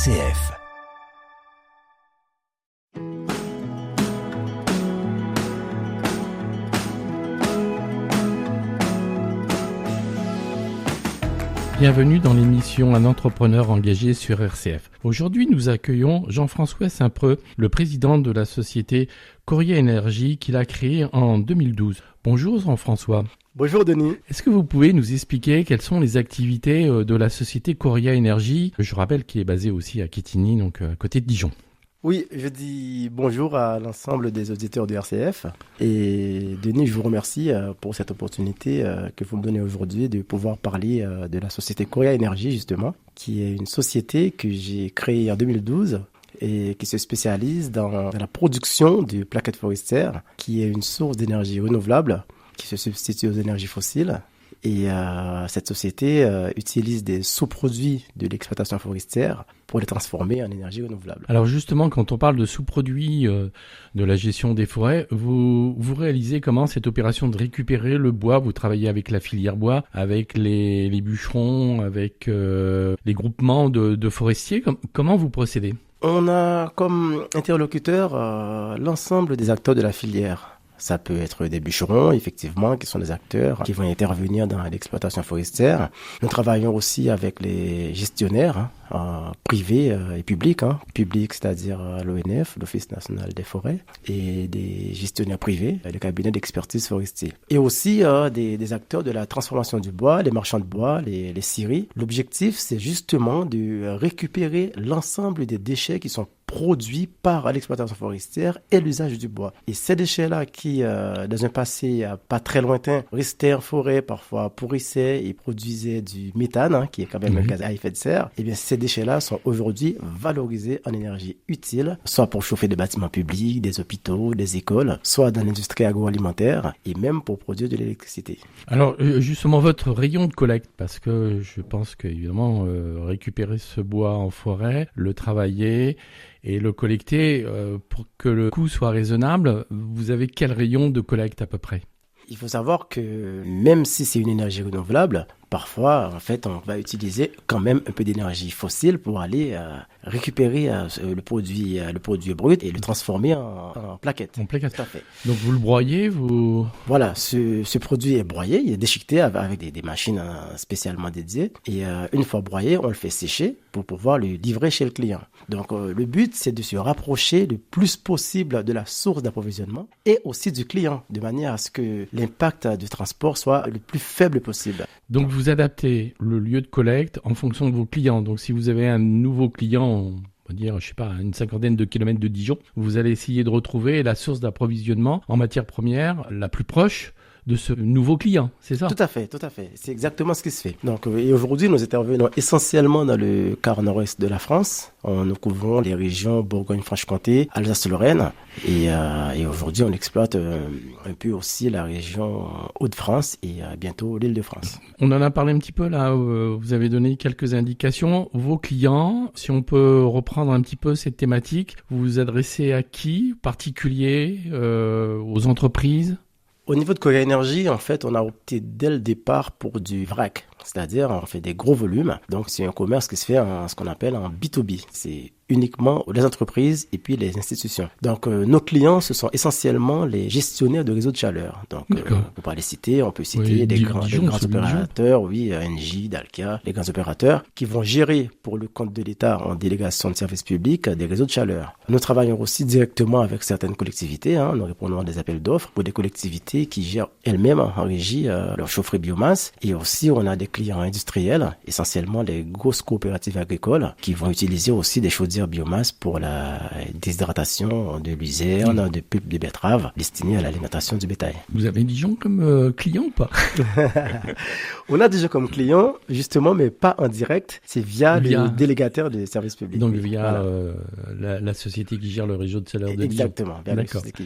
RCF. Bienvenue dans l'émission Un entrepreneur engagé sur RCF. Aujourd'hui, nous accueillons Jean-François Saint-Preux, le président de la société Coria Énergie qu'il a créée en 2012. Bonjour Jean-François. Bonjour Denis. Est-ce que vous pouvez nous expliquer quelles sont les activités de la société Coria Énergie, je rappelle qui est basée aussi à Quetigny, donc à côté de Dijon? Oui, je dis bonjour à l'ensemble des auditeurs de RCF. Et Denis, je vous remercie pour cette opportunité que vous me donnez aujourd'hui de pouvoir parler de la société Coria Énergie, justement, qui est une société que j'ai créée en 2012 et qui se spécialise dans la production de plaquettes forestières, qui est une source d'énergie renouvelable qui se substitue aux énergies fossiles. Et cette société utilise des sous-produits de l'exploitation forestière pour les transformer en énergie renouvelable. Alors justement, quand on parle de sous-produits de la gestion des forêts, vous réalisez comment cette opération de récupérer le bois? Vous travaillez avec la filière bois, avec les bûcherons, avec les groupements de forestiers. Comment vous procédez? On a comme interlocuteur l'ensemble des acteurs de la filière. Ça peut être des bûcherons, effectivement, qui sont des acteurs qui vont intervenir dans l'exploitation forestière. Nous travaillons aussi avec les gestionnaires privés et publics. Publics, c'est-à-dire l'ONF, l'Office national des forêts, et des gestionnaires privés, les cabinets d'expertise forestier. Et aussi des acteurs de la transformation du bois, les marchands de bois, les scieries. L'objectif, c'est justement de récupérer l'ensemble des déchets qui sont produits par l'exploitation forestière et l'usage du bois. Et ces déchets-là qui, dans un passé pas très lointain, restaient en forêt, parfois pourrissaient et produisaient du méthane, qui est quand même un gaz à effet de serre, et bien ces déchets-là sont aujourd'hui valorisés en énergie utile, soit pour chauffer des bâtiments publics, des hôpitaux, des écoles, soit dans l'industrie agroalimentaire et même pour produire de l'électricité. Alors justement, votre rayon de collecte, parce que je pense qu'évidemment, récupérer ce bois en forêt, le travailler et le collecter, pour que le coût soit raisonnable, vous avez quel rayon de collecte à peu près? Il faut savoir que même si c'est une énergie renouvelable, parfois, en fait, on va utiliser quand même un peu d'énergie fossile pour aller récupérer le produit brut et le transformer en plaquettes. En plaquettes. Tout à fait. Donc vous le broyez, Voilà, ce produit est broyé, il est déchiqueté avec des machines spécialement dédiées. Et une fois broyé, on le fait sécher pour pouvoir le livrer chez le client. Donc le but, c'est de se rapprocher le plus possible de la source d'approvisionnement et aussi du client, de manière à ce que l'impact du transport soit le plus faible possible. Donc vous adaptez le lieu de collecte en fonction de vos clients. Donc si vous avez un nouveau client, on va dire, je sais pas, une 50aine de kilomètres de Dijon, vous allez essayer de retrouver la source d'approvisionnement en matières premières la plus proche de ce nouveau client, c'est ça? Tout à fait. C'est exactement ce qui se fait. Donc, et aujourd'hui, nous intervenons essentiellement dans le quart nord-est de la France. Nous couvrons les régions Bourgogne-Franche-Comté, Alsace-Lorraine. Et aujourd'hui, on exploite un peu aussi la région Hauts-de-France et bientôt l'Île-de-France. On en a parlé un petit peu là, vous avez donné quelques indications. Vos clients, si on peut reprendre un petit peu cette thématique, vous vous adressez à qui? Particuliers, aux entreprises? Au niveau de Coria Énergie, en fait, on a opté dès le départ pour du vrac. C'est-à-dire, on fait des gros volumes. Donc, c'est un commerce qui se fait en ce qu'on appelle en B2B. C'est uniquement les entreprises et puis les institutions. Donc, nos clients, ce sont essentiellement les gestionnaires de réseaux de chaleur. Donc, on peut pas les citer. On peut citer des grands opérateurs, Engie, Dalkia, les grands opérateurs qui vont gérer pour le compte de l'État en délégation de services publics des réseaux de chaleur. Nous travaillons aussi directement avec certaines collectivités. Nous répondons à des appels d'offres pour des collectivités qui gèrent elles-mêmes en régie leur chaufferie biomasse. Et aussi, on a des clients industriels, essentiellement les grosses coopératives agricoles, qui vont utiliser aussi des chaudières biomasse pour la déshydratation de luzerne, de pulpe de betterave, destinée à l'alimentation du bétail. Vous avez Dijon comme client ou pas? On a Dijon comme client, justement, mais pas en direct. C'est via le délégataire des services publics. Donc via la société qui gère le réseau de chaleur de Dijon. Exactement, via la société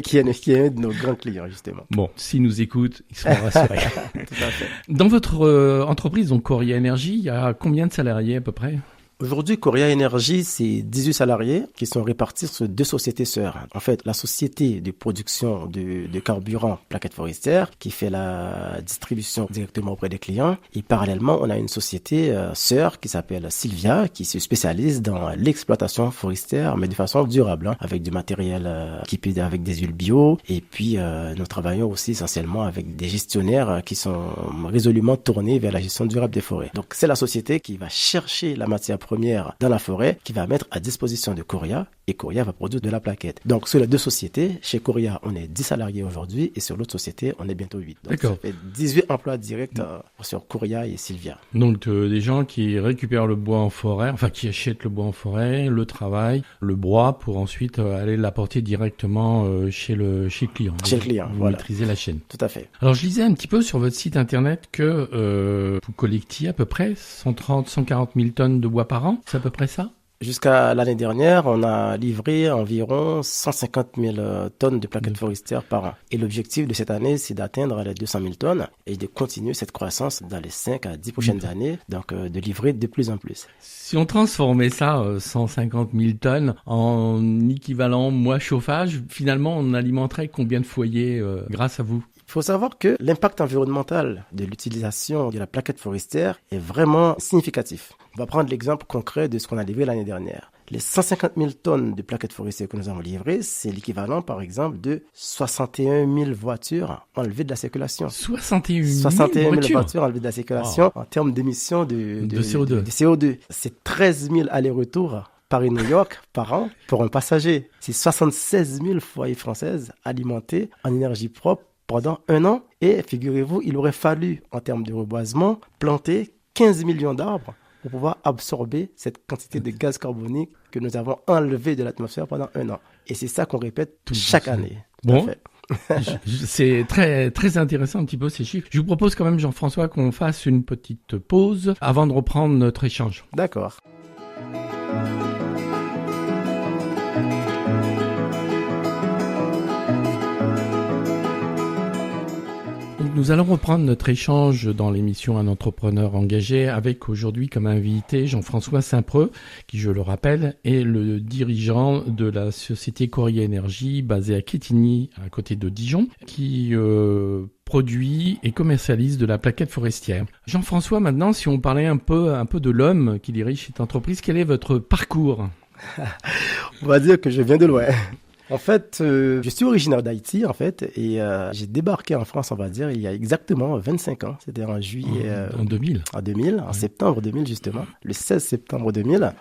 qui est un de nos grands clients, justement. Bon, s'ils nous écoutent, ils seront rassurés. Tout à fait. Dans votre entreprise, donc Coria Énergie, il y a combien de salariés à peu près? Aujourd'hui, Korea Energy, c'est 18 salariés qui sont répartis sur 2 sociétés sœurs. En fait, la société de production de carburant plaquettes forestières qui fait la distribution directement auprès des clients. Et parallèlement, on a une société sœur qui s'appelle Sylvia qui se spécialise dans l'exploitation forestière, mais de façon durable, avec du matériel équipé avec des huiles bio. Et puis, nous travaillons aussi essentiellement avec des gestionnaires qui sont résolument tournés vers la gestion durable des forêts. Donc, c'est la société qui va chercher la matière première dans la forêt, qui va mettre à disposition de Korea, et Korea va produire de la plaquette. Donc, sur les 2 sociétés, chez Korea, on est 10 salariés aujourd'hui, et sur l'autre société, on est bientôt 8. Donc, D'accord. ça fait 18 emplois directs sur Korea et Sylvia. Donc des gens qui récupèrent le bois en forêt, enfin qui achètent le bois en forêt, le travaillent, le broient pour ensuite aller l'apporter directement chez le client. Chez le client, vous voilà. maîtrisez la chaîne. Tout à fait. Alors je lisais un petit peu sur votre site internet que vous collectiez à peu près 140 000 tonnes de bois par an. C'est à peu près ça? Jusqu'à l'année dernière, on a livré environ 150 000 tonnes de plaquettes forestières par an. Et l'objectif de cette année, c'est d'atteindre les 200 000 tonnes et de continuer cette croissance dans les 5 à 10 prochaines années, donc de livrer de plus en plus. Si on transformait ça, 150 000 tonnes, en équivalent mois chauffage, finalement, on alimenterait combien de foyers grâce à vous? Il faut savoir que l'impact environnemental de l'utilisation de la plaquette forestière est vraiment significatif. On va prendre l'exemple concret de ce qu'on a livré l'année dernière. Les 150 000 tonnes de plaquettes forestières que nous avons livrées, c'est l'équivalent, par exemple, de 61 000 voitures enlevées de la circulation. 61 000 voitures enlevées de la circulation en termes d'émissions de CO2. De CO2. C'est 13 000 allers-retours Paris-New York par an pour un passager. C'est 76 000 foyers françaises alimentés en énergie propre pendant 1 an. Et figurez-vous, il aurait fallu, en termes de reboisement, planter 15 millions d'arbres pour pouvoir absorber cette quantité de gaz carbonique que nous avons enlevé de l'atmosphère pendant 1 an. Et c'est ça qu'on répète chaque année. Bon. C'est très, très intéressant un petit peu ces chiffres. Je vous propose quand même, Jean-François, qu'on fasse une petite pause avant de reprendre notre échange. D'accord. Nous allons reprendre notre échange dans l'émission Un entrepreneur engagé avec aujourd'hui comme invité Jean-François Saint-Preux, qui, je le rappelle, est le dirigeant de la société Korea Energy basée à Quetigny, à côté de Dijon, qui produit et commercialise de la plaquette forestière. Jean-François, maintenant, si on parlait un peu de l'homme qui dirige cette entreprise, quel est votre parcours? On va dire que je viens de loin. En fait, je suis originaire d'Haïti, en fait, et j'ai débarqué en France, on va dire, il y a exactement 25 ans. C'était en juillet... En 2000. En 2000, en septembre 2000, justement. Le 16 septembre 2000,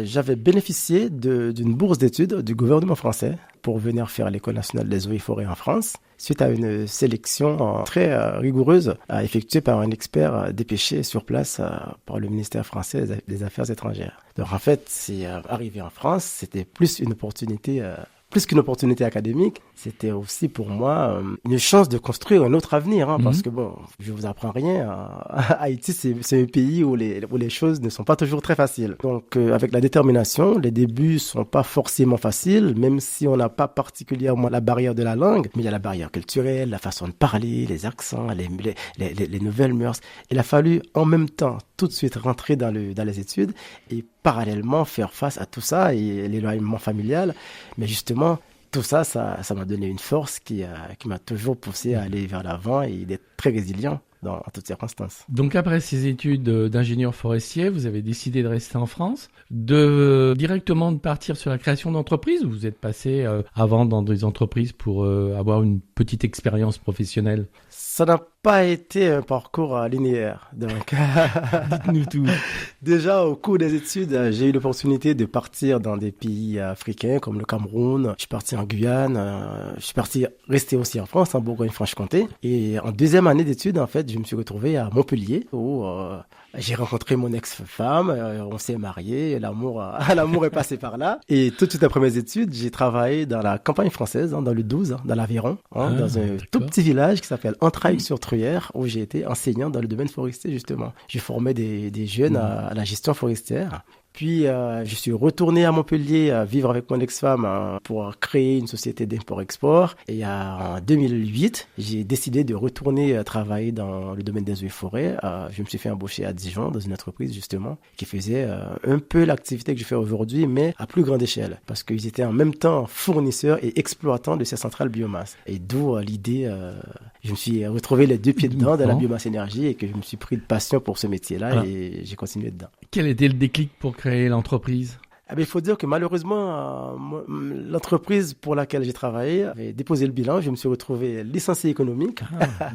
j'avais bénéficié d'une bourse d'études du gouvernement français pour venir faire l'École nationale des eaux et forêts en France, suite à une sélection très rigoureuse effectuée par un expert dépêché sur place par le ministère français des Affaires étrangères. Donc, en fait, c'est arrivé en France, c'était plus une opportunité... Plus qu'une opportunité académique, c'était aussi pour moi une chance de construire un autre avenir. Parce que bon, je vous apprends rien. Haïti, c'est un pays où les choses ne sont pas toujours très faciles. Donc, avec la détermination, les débuts sont pas forcément faciles, même si on n'a pas particulièrement la barrière de la langue. Mais il y a la barrière culturelle, la façon de parler, les accents, les nouvelles mœurs. Il a fallu en même temps tout de suite rentrer dans les études et parallèlement faire face à tout ça et l'éloignement familial. Mais justement, tout ça m'a donné une force qui m'a toujours poussé à aller vers l'avant et d'être très résilient dans toutes circonstances. Donc après ces études d'ingénieur forestier, vous avez décidé de rester en France, directement de partir sur la création d'entreprises, ou vous êtes passé avant dans des entreprises pour avoir une petite expérience professionnelle? Ça n'a pas été un parcours linéaire. Donc, dites-nous tout. Déjà, au cours des études, j'ai eu l'opportunité de partir dans des pays africains comme le Cameroun. Je suis parti en Guyane. Je suis rester aussi en France, en Bourgogne-Franche-Comté. Et en 2e année d'études, en fait, je me suis retrouvé à Montpellier où j'ai rencontré mon ex-femme. On s'est mariés. L'amour est passé par là. Et tout de suite après mes études, j'ai travaillé dans la campagne française, dans le 12, dans l'Aveyron, dans un tout petit village qui s'appelle Entrailles-sur-Truyère, où j'ai été enseignant dans le domaine forestier, justement. Je formais des jeunes à la gestion forestière. Puis, je suis retourné à Montpellier vivre avec mon ex-femme pour créer une société d'import-export. Et en 2008, j'ai décidé de retourner travailler dans le domaine des eaux et forêts. Je me suis fait embaucher à Dijon dans une entreprise justement qui faisait un peu l'activité que je fais aujourd'hui, mais à plus grande échelle. Parce qu'ils étaient en même temps fournisseurs et exploitants de ces centrales biomasse. Et d'où l'idée, je me suis retrouvé les deux pieds dedans dans la biomasse énergie et que je me suis pris de passion pour ce métier-là et j'ai continué dedans. Quel était le déclic pour créer l'entreprise ? Il faut dire que malheureusement, l'entreprise pour laquelle j'ai travaillé avait déposé le bilan. Je me suis retrouvé licencié économique.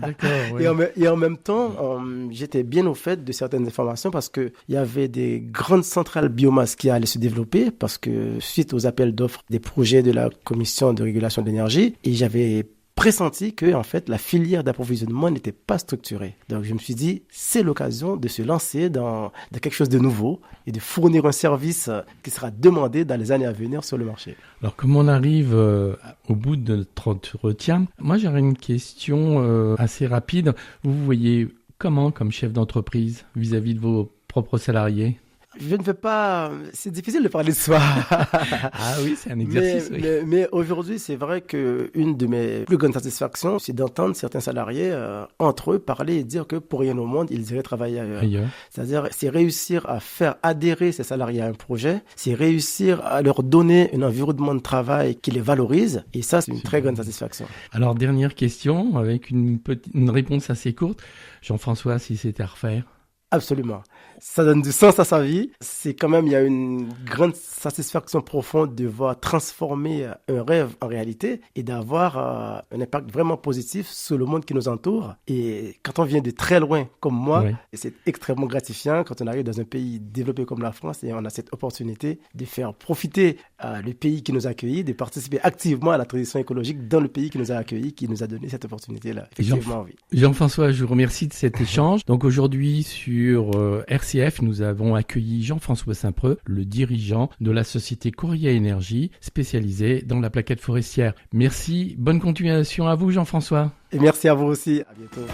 D'accord, oui. Et en même temps, j'étais bien au fait de certaines informations parce qu'il y avait des grandes centrales biomasse qui allaient se développer parce que suite aux appels d'offres des projets de la Commission de régulation de l'énergie, et j'avais pressenti que en fait la filière d'approvisionnement n'était pas structurée. Donc je me suis dit c'est l'occasion de se lancer dans quelque chose de nouveau et de fournir un service qui sera demandé dans les années à venir sur le marché. Alors comme on arrive au bout de notre entretien, moi j'aurais une question assez rapide. Vous vous voyez comment comme chef d'entreprise vis-à-vis de vos propres salariés ? Je ne veux pas... C'est difficile de parler de soi. Ah oui, c'est un exercice. Mais aujourd'hui, c'est vrai qu'une de mes plus grandes satisfactions, c'est d'entendre certains salariés entre eux parler et dire que pour rien au monde, ils iraient travailler ailleurs. C'est-à-dire, c'est réussir à faire adhérer ces salariés à un projet, c'est réussir à leur donner un environnement de travail qui les valorise. Et ça, c'est une très grande satisfaction. Alors, dernière question, avec une réponse assez courte. Jean-François, si c'était à refaire ? Absolument. Ça donne du sens à sa vie. C'est quand même, il y a une grande satisfaction profonde de voir transformer un rêve en réalité et d'avoir un impact vraiment positif sur le monde qui nous entoure. Et quand on vient de très loin, comme moi, c'est extrêmement gratifiant quand on arrive dans un pays développé comme la France et on a cette opportunité de faire profiter le pays qui nous a accueillis, de participer activement à la transition écologique dans le pays qui nous a accueillis, qui nous a donné cette opportunité-là. Effectivement, oui. Jean-François, je vous remercie de cet échange. Donc aujourd'hui, sur RCF, nous avons accueilli Jean-François Saint-Preux, le dirigeant de la société Courrier Énergie, spécialisée dans la plaquette forestière. Merci, bonne continuation à vous Jean-François. Et merci à vous aussi, à bientôt.